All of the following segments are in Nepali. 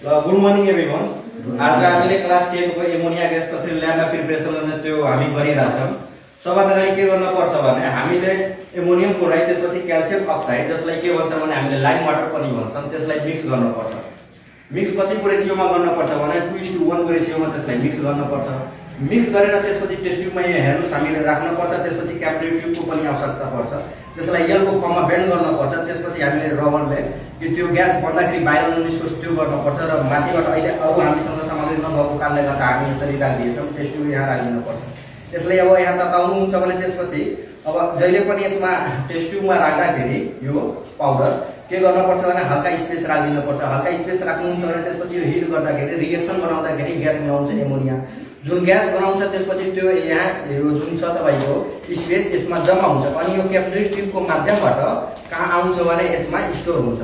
Good morning everyone. आज हामीले क्लास 10 को एमोनिया ग्यास कसरी ल्याबमा प्रिपरेसन गर्ने त्यो हामी गरिरहेछौं। सबभन्दा अगाडि के गर्न पर्छ भने हामीले एमोनियम क्लोराइड त्यसपछि क्याल्सियम अक्साइड जसलाई के भन्छ भने हामीले लाइम वाटर पनि भन्छौं त्यसलाई मिक्स गर्न पर्छ। मिक्स कतिको रेशियोमा गर्न पर्छ भने 2:1 को रेशियोमा त्यसलाई मिक्स गर्न पर्छ। मिक्स गरेर त्यसपछि टेस्ट ट्युबमा हेर्नुस् हामीले राख्न पर्छ। त्यसपछि क्यापिलरी ट्युबको पनि आवश्यकता पर्छ। त्यसलाई एलको फर्ममा बेन्ड गर्न पर्छ। त्यसपछि हामीले रबरले कि त्यो ग्यास बढ्दाखेरि बाहिर ननिस्कोस् त्यो गर्न पर्छ र माथिबाट अहिले अब हामीसँग सामग्री नभएको कारणले गर्दा हामी यसरी राखिदिएछौं। टेस्ट ट्युब यहाँ राखिदिनु पर्छ। त्यसलाई अब यहाँ तताउनु हुन्छ भने त्यसपछि अब जहिले पनि यसमा टेस्ट ट्युबमा राख्दाखेरि यो पाउडर के गर्न पर्छ भने हल्का स्पेस राखिदिनु पर्छ। हल्का स्पेस राख्नुहुन्छ भने त्यसपछि यो हिट गर्दाखेरि रिएक्सन बनाउँदाखेरि ग्यास बनाउँछ एमोनिया। जुन ग्यास बनाउँछ त्यसपछि त्यो यहाँ यो जुन छ तपाईको स्पेस यसमा जम्मा हुन्छ अनि यो क्यापिलरी ट्युबको माध्यमबाट कहाँ आउँछ भने यसमा स्टोर हुन्छ।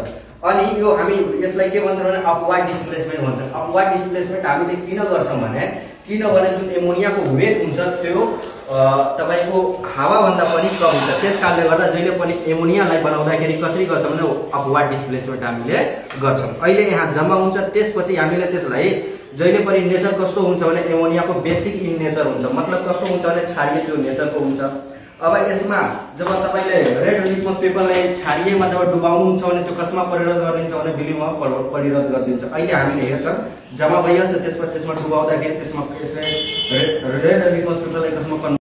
अनि यो हामी यसलाई के भन्छौँ भने अपवार्ड डिस्प्लेसमेन्ट भन्छौँ। अपवार्ड डिस्प्लेसमेन्ट हामीले किन गर्छौँ भने किनभने जुन एमोनियाको वेट हुन्छ त्यो तपाईको हावाभन्दा पनि कम हुन्छ। त्यसकारणले गर्दा जहिले पनि एमोनियालाई बनाउँदाखेरि कसरी गर्छौँ भने अपवार्ड डिस्प्लेसमेन्ट हामीले गर्छौँ। अहिले यहाँ जम्मा हुन्छ त्यसपछि हामीले त्यसलाई जहिले पनि नेचर कस्तो हुन्छ भने एमोनियाको बेसिक इन नेचर हुन्छ। मतलब कस्तो हुन्छ भने क्षारीय त्यो नेचरको हुन्छ। अब यसमा जब तपाईले रेड लिटमस पेपरलाई क्षारीयमा जब डुबाउनुहुन्छ भने त्यो कसमा परिणत गरिदिन्छ भने बिलिङमा परिणत गरिदिन्छ। अहिले हामीले हेर्छौं जम्मा भइहाल्छ त्यसपछि त्यसमा डुबाउँदाखेरि त्यसमा रेड लिटमस पेपरलाई कसमा